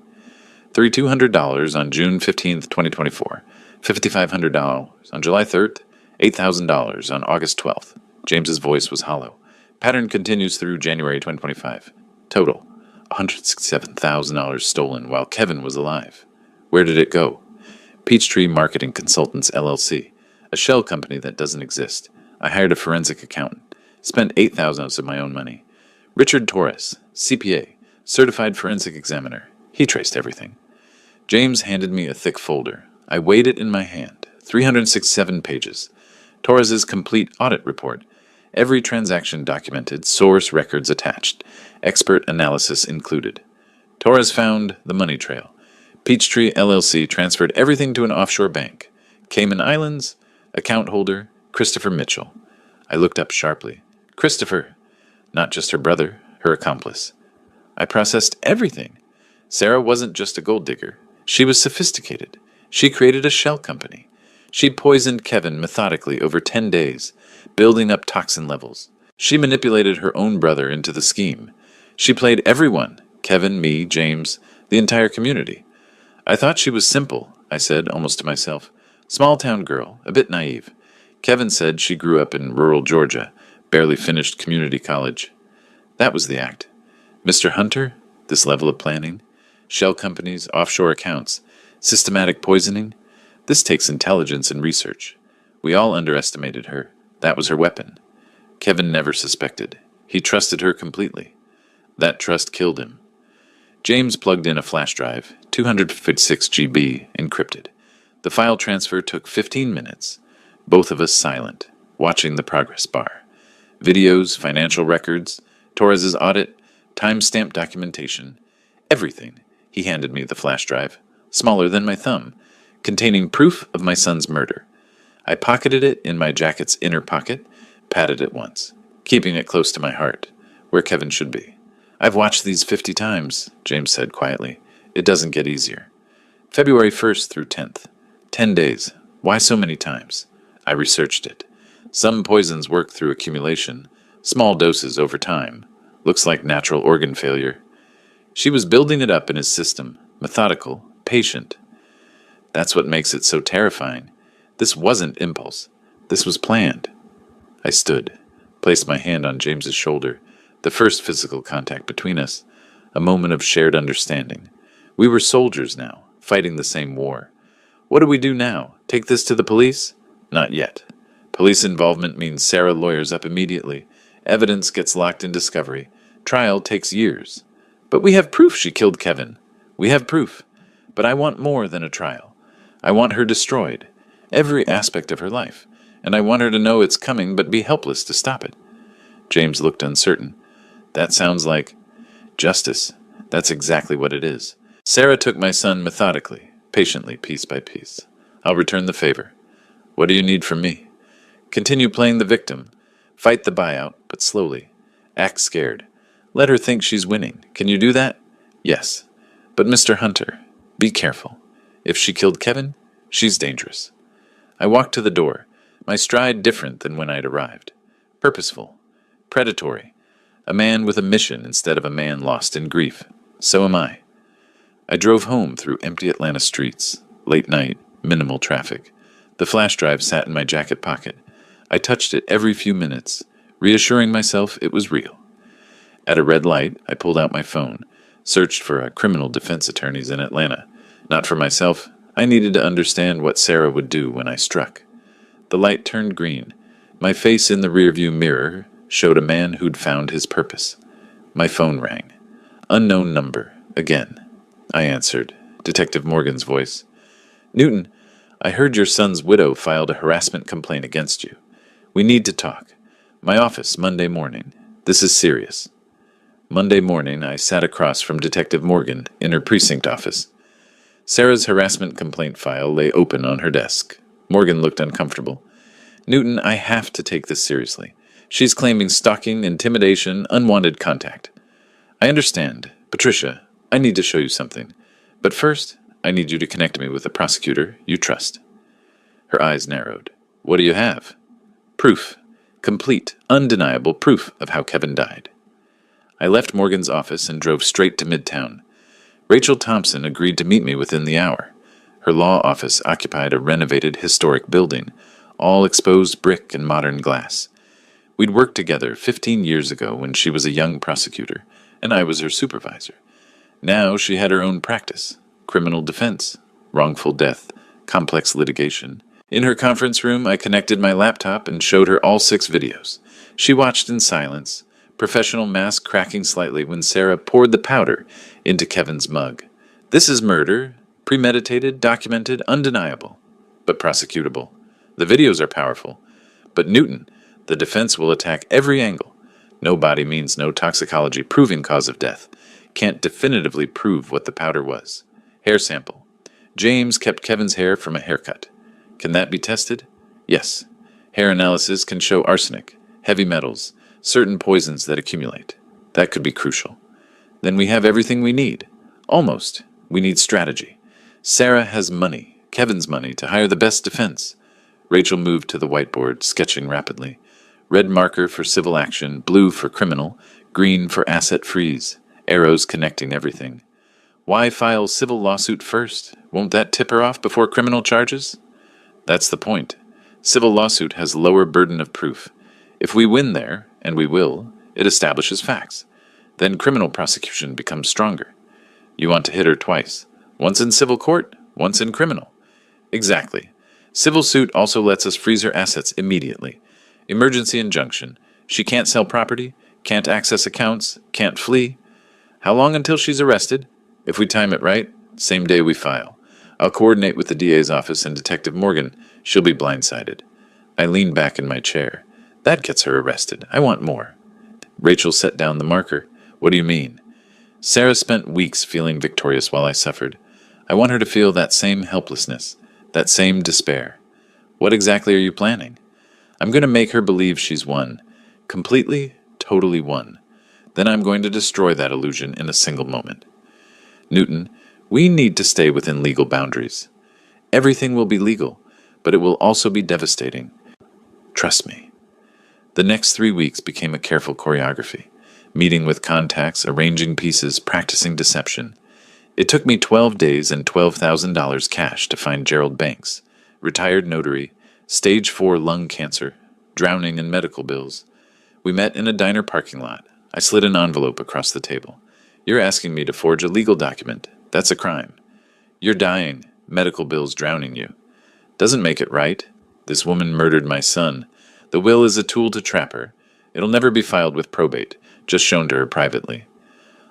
$3,200 on June 15th, 2024. $5,500 on July 3rd. $8,000 on August 12th. James's voice was hollow. Pattern continues through January 2025. Total. $167,000 stolen while Kevin was alive. Where did it go? Peachtree Marketing Consultants, LLC, a shell company that doesn't exist. I hired a forensic accountant. Spent $8,000 of my own money. Richard Torres, CPA, certified forensic examiner. He traced everything. James handed me a thick folder. I weighed it in my hand. 367 pages. Torres's complete audit report. Every transaction documented, source records attached, expert analysis included. Torres found the money trail. Peachtree LLC transferred everything to an offshore bank. Cayman Islands, account holder, Christopher Mitchell. I looked up sharply. Christopher, not just her brother, her accomplice. I processed everything. Sarah wasn't just a gold digger. She was sophisticated. She created a shell company. She poisoned Kevin methodically over 10 days, building up toxin levels. She manipulated her own brother into the scheme. She played everyone, Kevin, me, James, the entire community. I thought she was simple, I said, almost to myself. Small-town girl, a bit naive. Kevin said she grew up in rural Georgia, barely finished community college. That was the act. Mr. Hunter, this level of planning, shell companies, offshore accounts, systematic poisoning, this takes intelligence and research. We all underestimated her. That was her weapon. Kevin never suspected. He trusted her completely. That trust killed him. James plugged in a flash drive, 256 GB, encrypted. The file transfer took 15 minutes. Both of us silent, watching the progress bar. Videos, financial records, Torres's audit, time-stamped documentation. Everything. He handed me the flash drive, smaller than my thumb, containing proof of my son's murder. I pocketed it in my jacket's inner pocket, patted it once, keeping it close to my heart, where Kevin should be. I've watched these 50 times, James said quietly. It doesn't get easier. February 1st through 10th. 10 days. Why so many times? I researched it. Some poisons work through accumulation, small doses over time. Looks like natural organ failure. She was building it up in his system, methodical, patient. That's what makes it so terrifying. This wasn't impulse. This was planned. I stood, placed my hand on James's shoulder, the first physical contact between us, a moment of shared understanding. We were soldiers now, fighting the same war. What do we do now? Take this to the police? Not yet. Police involvement means Sarah lawyers up immediately. Evidence gets locked in discovery. Trial takes years. But we have proof she killed Kevin. We have proof. But I want more than a trial. I want her destroyed, every aspect of her life, and I want her to know it's coming but be helpless to stop it. James looked uncertain. That sounds like justice. That's exactly what it is. Sarah took my son methodically, patiently, piece by piece. I'll return the favor. What do you need from me? Continue playing the victim. Fight the buyout, but slowly. Act scared. Let her think she's winning. Can you do that? Yes. But Mr. Hunter, be careful. If she killed Kevin, she's dangerous. I walked to the door, my stride different than when I'd arrived. Purposeful. Predatory. A man with a mission instead of a man lost in grief. So am I. I drove home through empty Atlanta streets. Late night, minimal traffic. The flash drive sat in my jacket pocket. I touched it every few minutes, reassuring myself it was real. At a red light, I pulled out my phone, searched for criminal defense attorneys in Atlanta. Not for myself. I needed to understand what Sarah would do when I struck. The light turned green. My face in the rearview mirror showed a man who'd found his purpose. My phone rang. Unknown number. Again. I answered. Detective Morgan's voice. Newton, I heard your son's widow filed a harassment complaint against you. We need to talk. My office, Monday morning. This is serious. Monday morning, I sat across from Detective Morgan in her precinct office. Sarah's harassment complaint file lay open on her desk. Morgan looked uncomfortable. Newton, I have to take this seriously. She's claiming stalking, intimidation, unwanted contact. I understand. Patricia, I need to show you something. But first, I need you to connect me with a prosecutor you trust. Her eyes narrowed. What do you have? Proof. Complete, undeniable proof of how Kevin died. I left Morgan's office and drove straight to Midtown. Rachel Thompson agreed to meet me within the hour. Her law office occupied a renovated historic building, all exposed brick and modern glass. We'd worked together 15 years ago when she was a young prosecutor. and I was her supervisor. Now she had her own practice: criminal defense, wrongful death, complex litigation. In her conference room, I connected my laptop and showed her all 6 videos. She watched in silence, professional mask cracking slightly when Sarah poured the powder into Kevin's mug. This is murder, premeditated, documented, undeniable, but prosecutable. The videos are powerful. But Newton, the defense will attack every angle. No body means no toxicology proving cause of death. Can't definitively prove what the powder was. Hair sample. James kept Kevin's hair from a haircut. Can that be tested? Yes. Hair analysis can show arsenic, heavy metals, certain poisons that accumulate. That could be crucial. Then we have everything we need. Almost. We need strategy. Sarah has money, Kevin's money, to hire the best defense. Rachel moved to the whiteboard, sketching rapidly. Red marker for civil action, blue for criminal, green for asset freeze, arrows connecting everything. Why file civil lawsuit first? Won't that tip her off before criminal charges? That's the point. Civil lawsuit has lower burden of proof. If we win there, and we will, it establishes facts. Then criminal prosecution becomes stronger. You want to hit her twice. Once in civil court, once in criminal. Exactly. Civil suit also lets us freeze her assets immediately. Emergency injunction. She can't sell property, can't access accounts, can't flee. How long until she's arrested? If we time it right, same day we file. I'll coordinate with the DA's office and Detective Morgan. She'll be blindsided. I lean back in my chair. That gets her arrested. I want more. Rachel set down the marker. What do you mean? Sarah spent weeks feeling victorious while I suffered. I want her to feel that same helplessness, that same despair. What exactly are you planning? I'm going to make her believe she's won. Completely, totally won. Then I'm going to destroy that illusion in a single moment. Newton, we need to stay within legal boundaries. Everything will be legal, but it will also be devastating. Trust me. The next 3 weeks became a careful choreography. Meeting with contacts, arranging pieces, practicing deception. It took me 12 days and $12,000 cash to find Gerald Banks, retired notary, stage 4 lung cancer, drowning in medical bills. We met in a diner parking lot. I slid an envelope across the table. You're asking me to forge a legal document. That's a crime. You're dying, medical bills drowning you. Doesn't make it right. This woman murdered my son. The will is a tool to trap her. It'll never be filed with probate, just shown to her privately.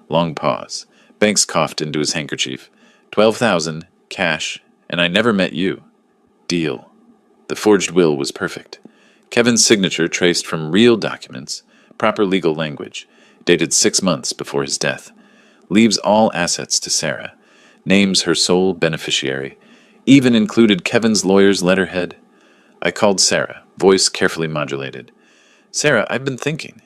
Long pause. Banks coughed into his handkerchief. 12,000, cash, and I never met you. Deal. The forged will was perfect. Kevin's signature traced from real documents, proper legal language, dated 6 months before his death. Leaves all assets to Sarah. Names her sole beneficiary. Even included Kevin's lawyer's letterhead. I called Sarah, voice carefully modulated. Sarah, I've been thinking.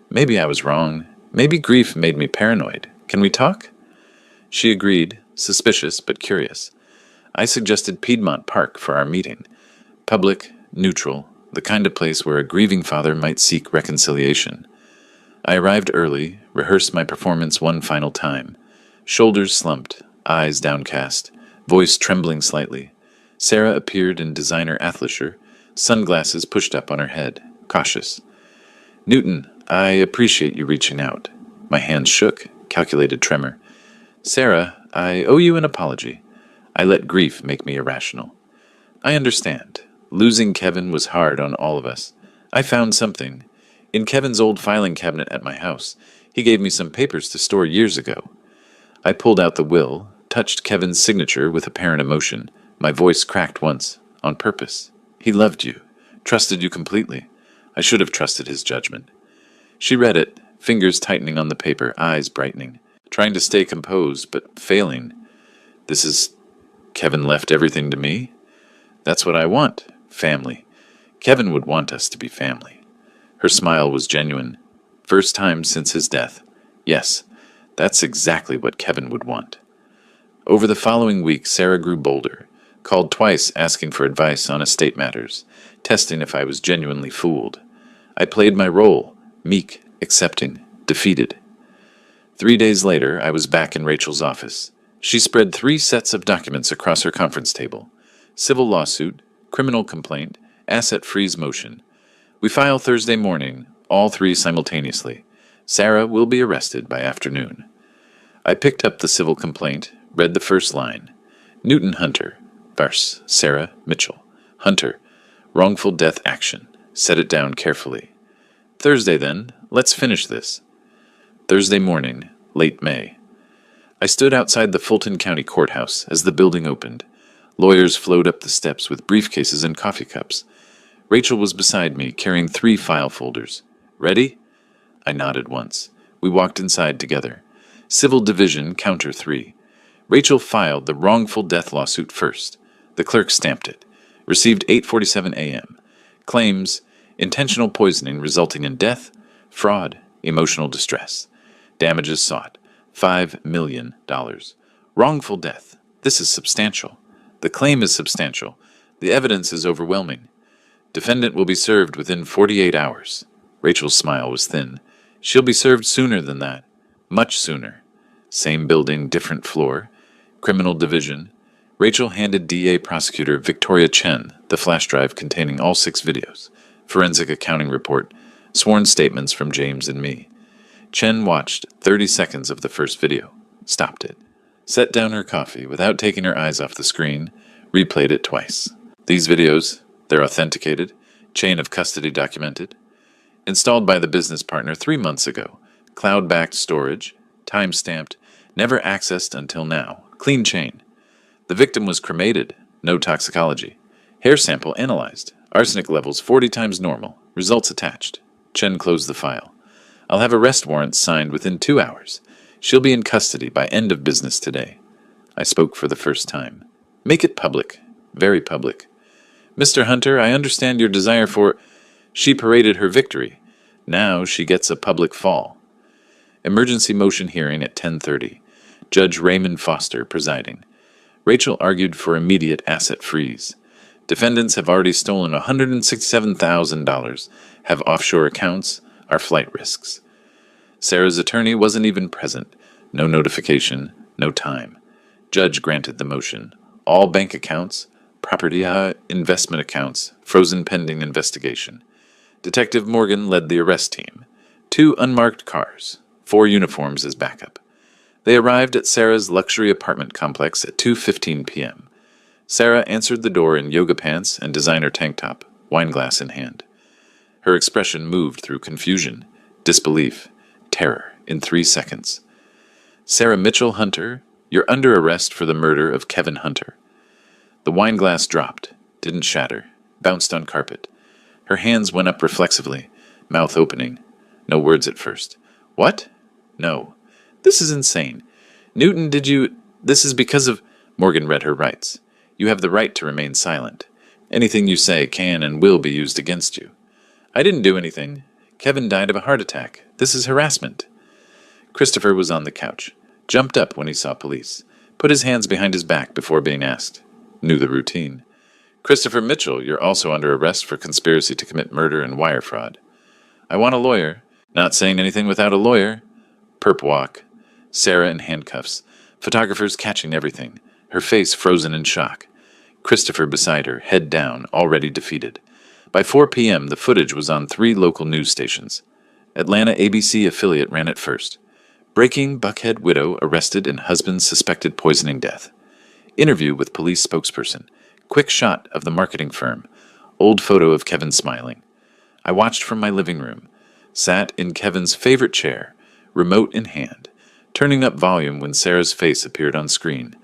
Maybe I was wrong. Maybe grief made me paranoid. Can we talk? She agreed, suspicious but curious. I suggested Piedmont Park for our meeting. Public, neutral, the kind of place where a grieving father might seek reconciliation. I arrived early, rehearsed my performance one final time. Shoulders slumped, eyes downcast, voice trembling slightly. Sarah appeared in designer athleisure, sunglasses pushed up on her head, cautious. Newton, I appreciate you reaching out. My hands shook, calculated tremor. Sarah, I owe you an apology. I let grief make me irrational. I understand. Losing Kevin was hard on all of us. I found something. In Kevin's old filing cabinet at my house, he gave me some papers to store years ago. I pulled out the will, touched Kevin's signature with apparent emotion. My voice cracked once, on purpose. He loved you, trusted you completely. I should have trusted his judgment. She read it, fingers tightening on the paper, eyes brightening, trying to stay composed, but failing. This is... Kevin left everything to me? That's what I want, family. Kevin would want us to be family. Her smile was genuine. First time since his death. Yes, that's exactly what Kevin would want. Over the following week, Sarah grew bolder, called twice asking for advice on estate matters, testing if I was genuinely fooled. I played my role, meek, accepting, defeated. 3 days later, I was back in Rachel's office. She spread 3 sets of documents across her conference table. Civil lawsuit, criminal complaint, asset freeze motion. We file Thursday morning, all 3 simultaneously. Sarah will be arrested by afternoon. I picked up the civil complaint, read the first line. Newton Hunter vs. Sarah Mitchell. Hunter, wrongful death action. Set it down carefully. Thursday then, let's finish this. Thursday morning, late May. I stood outside the Fulton County Courthouse as the building opened. Lawyers flowed up the steps with briefcases and coffee cups. Rachel was beside me, carrying 3 file folders. Ready? I nodded once. We walked inside together. Civil Division, Counter 3. Rachel filed the wrongful death lawsuit first. The clerk stamped it. Received 8:47 a.m. Claims, intentional poisoning resulting in death, fraud, emotional distress. Damages sought, $5 million. Wrongful death. This is substantial. The claim is substantial. The evidence is overwhelming. Defendant will be served within 48 hours. Rachel's smile was thin. She'll be served sooner than that. Much sooner. Same building, different floor. Criminal Division. Rachel handed DA Prosecutor Victoria Chen the flash drive containing all 6 videos, forensic accounting report, sworn statements from James and me. Chen watched 30 seconds of the first video, stopped it, set down her coffee without taking her eyes off the screen, replayed it twice. These videos, they're authenticated, chain of custody documented, installed by the business partner 3 months ago, cloud-backed storage, time-stamped, never accessed until now, clean chain. The victim was cremated, no toxicology. Hair sample analyzed, arsenic levels 40 times normal, results attached. Chen closed the file. I'll have arrest warrants signed within 2 hours. She'll be in custody by end of business today. I spoke for the first time. Make it public, very public. Mr. Hunter, I understand your desire for... She paraded her victory. Now she gets a public fall. Emergency motion hearing at 10:30. Judge Raymond Foster presiding. Rachel argued for immediate asset freeze. Defendants have already stolen $167,000, have offshore accounts, are flight risks. Sarah's attorney wasn't even present. No notification, no time. Judge granted the motion. All bank accounts, property, investment accounts, frozen pending investigation. Detective Morgan led the arrest team. 2 unmarked cars, 4 uniforms as backup. They arrived at Sarah's luxury apartment complex at 2:15 p.m. Sarah answered the door in yoga pants and designer tank top, wineglass in hand. Her expression moved through confusion, disbelief, terror in 3 seconds. Sarah Mitchell Hunter, you're under arrest for the murder of Kevin Hunter. The wineglass dropped, didn't shatter, bounced on carpet. Her hands went up reflexively, mouth opening. No words at first. What? No. This is insane. Newton, did you... This is because of... Morgan read her rights. You have the right to remain silent. Anything you say can and will be used against you. I didn't do anything. Kevin died of a heart attack. This is harassment. Christopher was on the couch. Jumped up when he saw police. Put his hands behind his back before being asked. Knew the routine. Christopher Mitchell, you're also under arrest for conspiracy to commit murder and wire fraud. I want a lawyer. Not saying anything without a lawyer. Perp walk. Sarah in handcuffs. Photographers catching everything. Her face frozen in shock. Christopher beside her, head down, already defeated. By 4 p.m., the footage was on 3 local news stations. Atlanta ABC affiliate ran it first. Breaking Buckhead widow arrested in husband's suspected poisoning death. Interview with police spokesperson. Quick shot of the marketing firm. Old photo of Kevin smiling. I watched from my living room. Sat in Kevin's favorite chair, remote in hand, turning up volume when Sarah's face appeared on screen.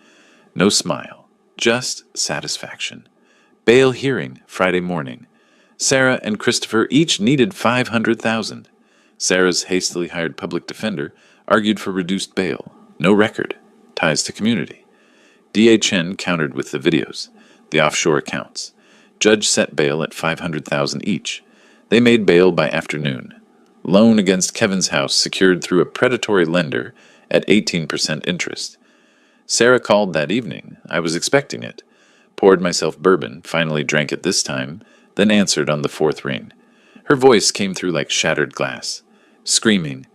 No smile, just satisfaction. Bail hearing Friday morning. Sarah and Christopher each needed $500,000. Sarah's hastily hired public defender argued for reduced bail. No record. Ties to community. D.A. Chen countered with the videos, the offshore accounts. Judge set bail at $500,000 each. They made bail by afternoon. Loan against Kevin's house secured through a predatory lender at 18% interest. Sarah called that evening. I was expecting it. Poured myself bourbon, finally drank it this time, then answered on the 4th ring. Her voice came through like shattered glass. Screaming,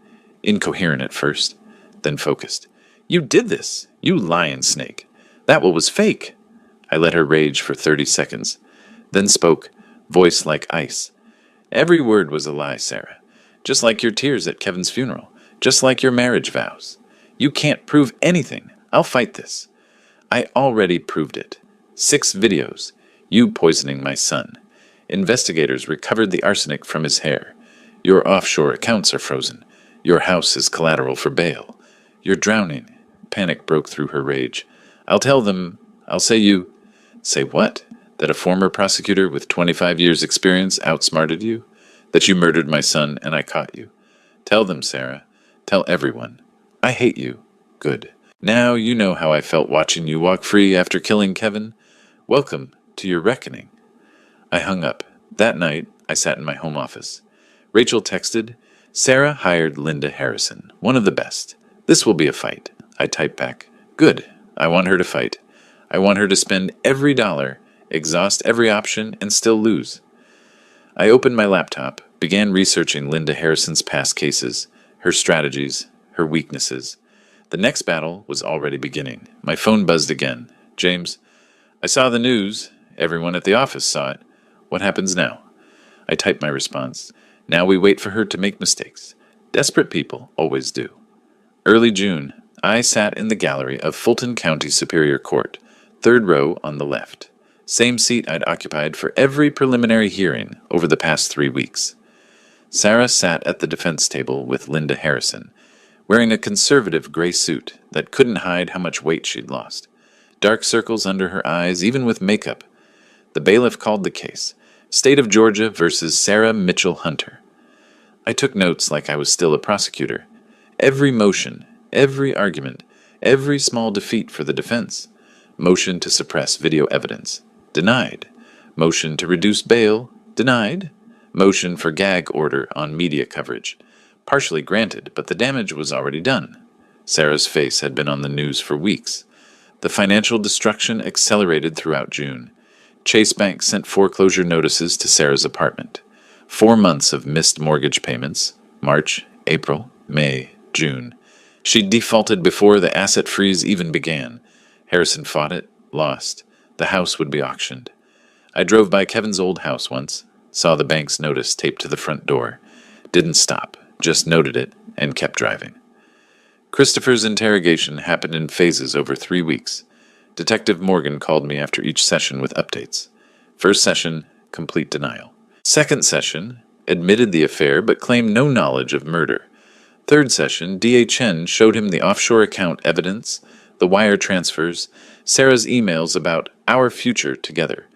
incoherent at first, then focused. You did this, you lion snake. That was fake. I let her rage for 30 seconds, then spoke, voice like ice. Every word was a lie, Sarah. Just like your tears at Kevin's funeral. Just like your marriage vows. You can't prove anything. I'll fight this. I already proved it. 6 videos. You poisoning my son. Investigators recovered the arsenic from his hair. Your offshore accounts are frozen. Your house is collateral for bail. You're drowning. Panic broke through her rage. I'll tell them. I'll say you. Say what? That a former prosecutor with 25 years' experience outsmarted you? That you murdered my son and I caught you? Tell them, Sarah. Tell everyone. I hate you. Good. Now you know how I felt watching you walk free after killing Kevin. Welcome to your reckoning. I hung up. That night, I sat in my home office. Rachel texted, Sarah hired Linda Harrison, one of the best. This will be a fight. I typed back, good. I want her to fight. I want her to spend every dollar, exhaust every option, and still lose. I opened my laptop, began researching Linda Harrison's past cases, her strategies, her weaknesses. The next battle was already beginning. My phone buzzed again. James, I saw the news. Everyone at the office saw it. What happens now? I typed my response. Now we wait for her to make mistakes. Desperate people always do. Early June, I sat in the gallery of Fulton County Superior Court, 3rd row on the left. Same seat I'd occupied for every preliminary hearing over the past 3 weeks. Sarah sat at the defense table with Linda Harrison, wearing a conservative gray suit that couldn't hide how much weight she'd lost. Dark circles under her eyes, even with makeup. The bailiff called the case, State of Georgia versus Sarah Mitchell Hunter. I took notes like I was still a prosecutor. Every motion, every argument, every small defeat for the defense. Motion to suppress video evidence. Denied. Motion to reduce bail. Denied. Motion for gag order on media coverage. Partially granted, but the damage was already done. Sarah's face had been on the news for weeks. The financial destruction accelerated throughout June. Chase Bank sent foreclosure notices to Sarah's apartment. 4 months of missed mortgage payments. March, April, May, June. She defaulted before the asset freeze even began. Harrison fought it, lost. The house would be auctioned. I drove by Kevin's old house once, saw the bank's notice taped to the front door. Didn't stop, just noted it, and kept driving. Christopher's interrogation happened in phases over 3 weeks. Detective Morgan called me after each session with updates. First session, complete denial. Second session, admitted the affair but claimed no knowledge of murder. Third session, DHN showed him the offshore account evidence, the wire transfers, Sarah's emails about our future together.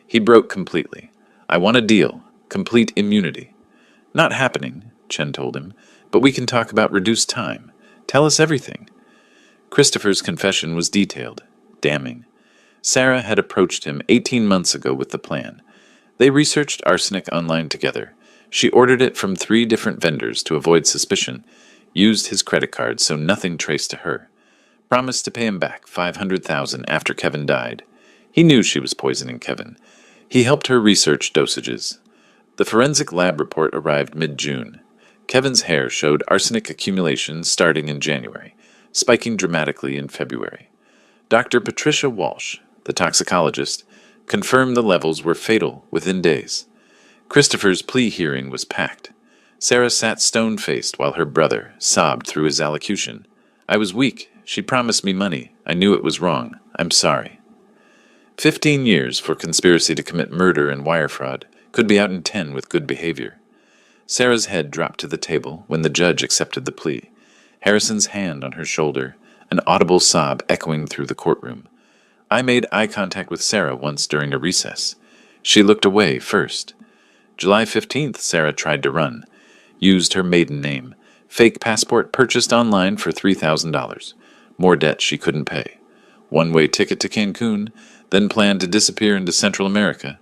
He broke completely. I want a deal, complete immunity. Not happening, Chen told him, but we can talk about reduced time. Tell us everything. Christopher's confession was detailed, damning. Sarah had approached him 18 months ago with the plan. They researched arsenic online together. She ordered it from 3 different vendors to avoid suspicion, used his credit card so nothing traced to her, promised to pay him back $500,000 after Kevin died. He knew she was poisoning Kevin. He helped her research dosages. The forensic lab report arrived mid-June. Kevin's hair showed arsenic accumulation starting in January, spiking dramatically in February. Dr. Patricia Walsh, the toxicologist, confirmed the levels were fatal within days. Christopher's plea hearing was packed. Sarah sat stone-faced while her brother sobbed through his allocution. I was weak. She promised me money. I knew it was wrong. I'm sorry. 15 years for conspiracy to commit murder and wire fraud. Could be out in 10 with good behavior. Sarah's head dropped to the table when the judge accepted the plea. Harrison's hand on her shoulder, an audible sob echoing through the courtroom. I made eye contact with Sarah once during a recess. She looked away first. July 15th, Sarah tried to run. Used her maiden name. Fake passport purchased online for $3,000. More debt she couldn't pay. One-way ticket to Cancun, then planned to disappear into Central America.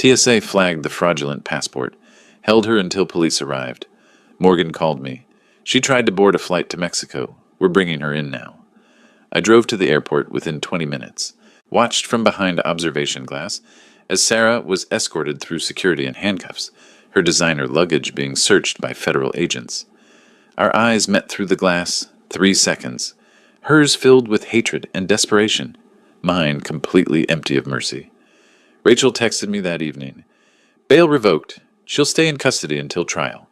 TSA flagged the fraudulent passport, held her until police arrived. Morgan called me. She tried to board a flight to Mexico. We're bringing her in now. I drove to the airport within 20 minutes, watched from behind observation glass as Sarah was escorted through security in handcuffs, her designer luggage being searched by federal agents. Our eyes met through the glass, 3 seconds, hers filled with hatred and desperation, mine completely empty of mercy. Rachel texted me that evening. Bail revoked. She'll stay in custody until trial.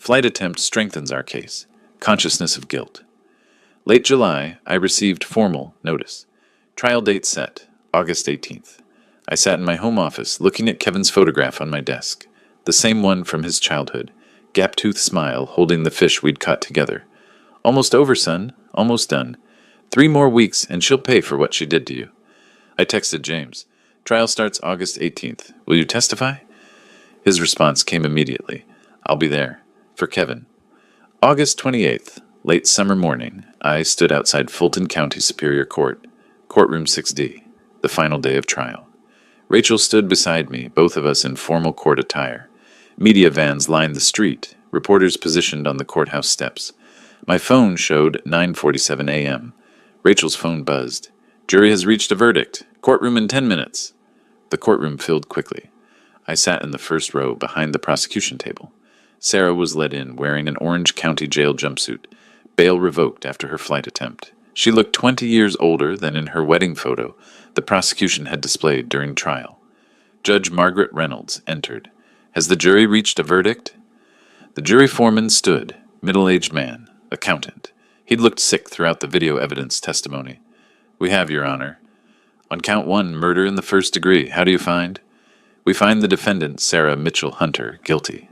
Flight attempt strengthens our case. Consciousness of guilt. Late July, I received formal notice. Trial date set, August 18th. I sat in my home office looking at Kevin's photograph on my desk, the same one from his childhood, gap-toothed smile holding the fish we'd caught together. Almost over, son. Almost done. 3 more weeks and she'll pay for what she did to you. I texted James. Trial starts August 18th. Will you testify? His response came immediately. I'll be there. For Kevin. August 28th, late summer morning, I stood outside Fulton County Superior Court, courtroom 6D, the final day of trial. Rachel stood beside me, both of us in formal court attire. Media vans lined the street, reporters positioned on the courthouse steps. My phone showed 9:47 a.m. Rachel's phone buzzed. Jury has reached a verdict. Courtroom in 10 minutes. The courtroom filled quickly. I sat in the first row behind the prosecution table. Sarah was led in wearing an Orange County jail jumpsuit, bail revoked after her flight attempt. She looked 20 years older than in her wedding photo the prosecution had displayed during trial. Judge Margaret Reynolds entered. Has the jury reached a verdict? The jury foreman stood, middle-aged man, accountant. He'd looked sick throughout the video evidence testimony. We have, Your Honor. On count 1, murder in the first degree, how do you find? We find the defendant, Sarah Mitchell Hunter, guilty.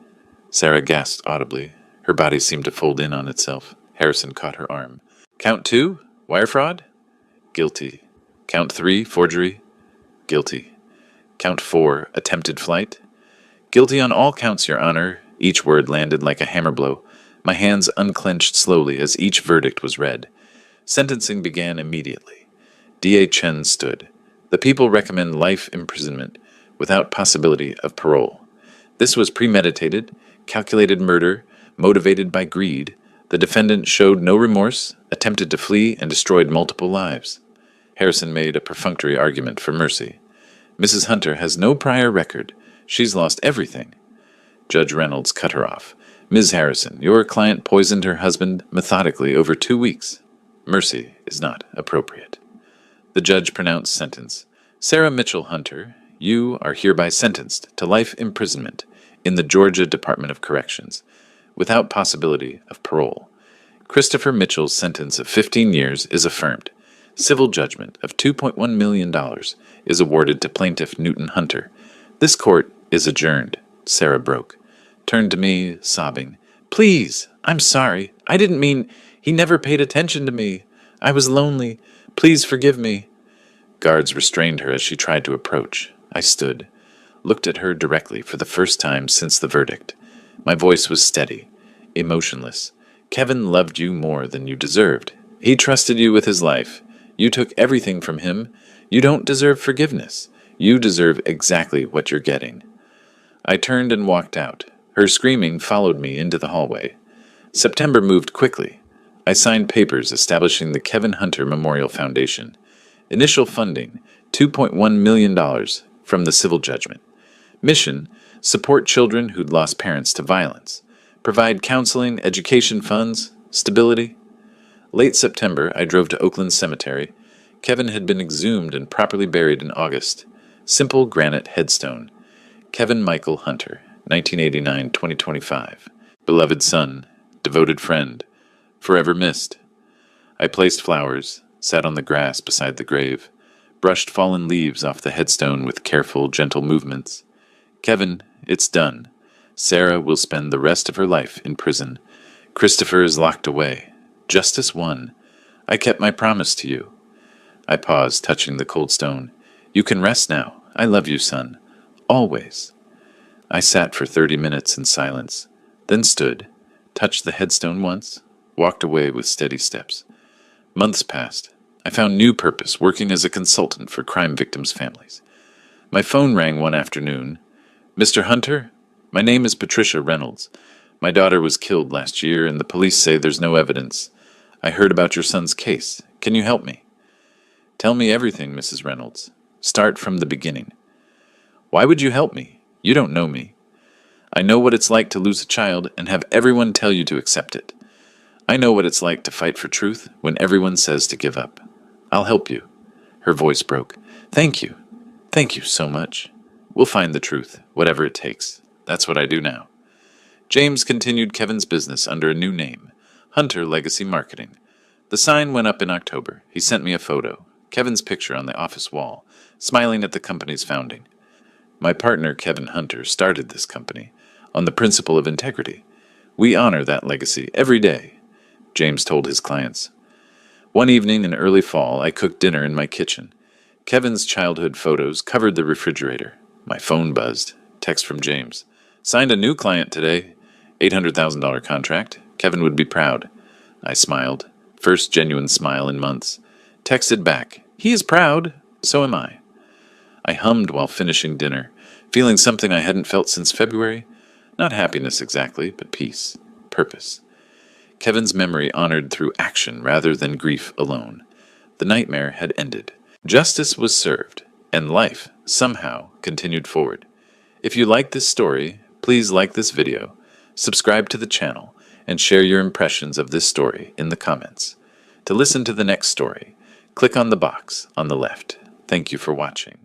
Sarah gasped audibly. Her body seemed to fold in on itself. Harrison caught her arm. Count 2, wire fraud? Guilty. Count 3, forgery? Guilty. Count 4, attempted flight? Guilty on all counts, Your Honor. Each word landed like a hammer blow. My hands unclenched slowly as each verdict was read. Sentencing began immediately. D.A. Chen stood. The people recommend life imprisonment without possibility of parole. This was premeditated, calculated murder, motivated by greed. The defendant showed no remorse, attempted to flee, and destroyed multiple lives. Harrison made a perfunctory argument for mercy. Mrs. Hunter has no prior record. She's lost everything. Judge Reynolds cut her off. Ms. Harrison, your client poisoned her husband methodically over 2 weeks. Mercy is not appropriate. The judge pronounced sentence. Sarah Mitchell Hunter, you are hereby sentenced to life imprisonment in the Georgia Department of Corrections, without possibility of parole. Christopher Mitchell's sentence of 15 years is affirmed. Civil judgment of $2.1 million is awarded to plaintiff Newton Hunter. This court is adjourned. Sarah broke. Turned to me, sobbing. Please, I'm sorry. I didn't mean... He never paid attention to me. I was lonely. Please forgive me. Guards restrained her as she tried to approach. I stood, looked at her directly for the first time since the verdict. My voice was steady, emotionless. Kevin loved you more than you deserved. He trusted you with his life. You took everything from him. You don't deserve forgiveness. You deserve exactly what you're getting. I turned and walked out. Her screaming followed me into the hallway. September moved quickly. I signed papers establishing the Kevin Hunter Memorial Foundation. Initial funding, $2.1 million from the civil judgment. Mission, support children who'd lost parents to violence. Provide counseling, education funds, stability. Late September, I drove to Oakland Cemetery. Kevin had been exhumed and properly buried in August. Simple granite headstone. Kevin Michael Hunter, 1989-2025. Beloved son, devoted friend, forever missed. I placed flowers, sat on the grass beside the grave, brushed fallen leaves off the headstone with careful, gentle movements. Kevin, it's done. Sarah will spend the rest of her life in prison. Christopher is locked away. Justice won. I kept my promise to you. I paused, touching the cold stone. You can rest now. I love you, son. Always. I sat for 30 minutes in silence, then stood, touched the headstone once, walked away with steady steps. Months passed. I found new purpose working as a consultant for crime victims' families. My phone rang one afternoon. Mr. Hunter? My name is Patricia Reynolds. My daughter was killed last year, and the police say there's no evidence. I heard about your son's case. Can you help me? Tell me everything, Mrs. Reynolds. Start from the beginning. Why would you help me? You don't know me. I know what it's like to lose a child and have everyone tell you to accept it. I know what it's like to fight for truth when everyone says to give up. I'll help you. Her voice broke. Thank you. Thank you so much. We'll find the truth, whatever it takes. That's what I do now. James continued Kevin's business under a new name, Hunter Legacy Marketing. The sign went up in October. He sent me a photo, Kevin's picture on the office wall, smiling at the company's founding. My partner, Kevin Hunter, started this company on the principle of integrity. We honor that legacy every day, James told his clients. One evening in early fall, I cooked dinner in my kitchen. Kevin's childhood photos covered the refrigerator. My phone buzzed. Text from James. Signed a new client today. $800,000 contract. Kevin would be proud. I smiled. First genuine smile in months. Texted back. He is proud. So am I. I hummed while finishing dinner, feeling something I hadn't felt since February. Not happiness exactly, but peace. Purpose. Kevin's memory honored through action rather than grief alone. The nightmare had ended. Justice was served, and life, somehow, continued forward. If you like this story, please like this video, subscribe to the channel, and share your impressions of this story in the comments. To listen to the next story, click on the box on the left. Thank you for watching.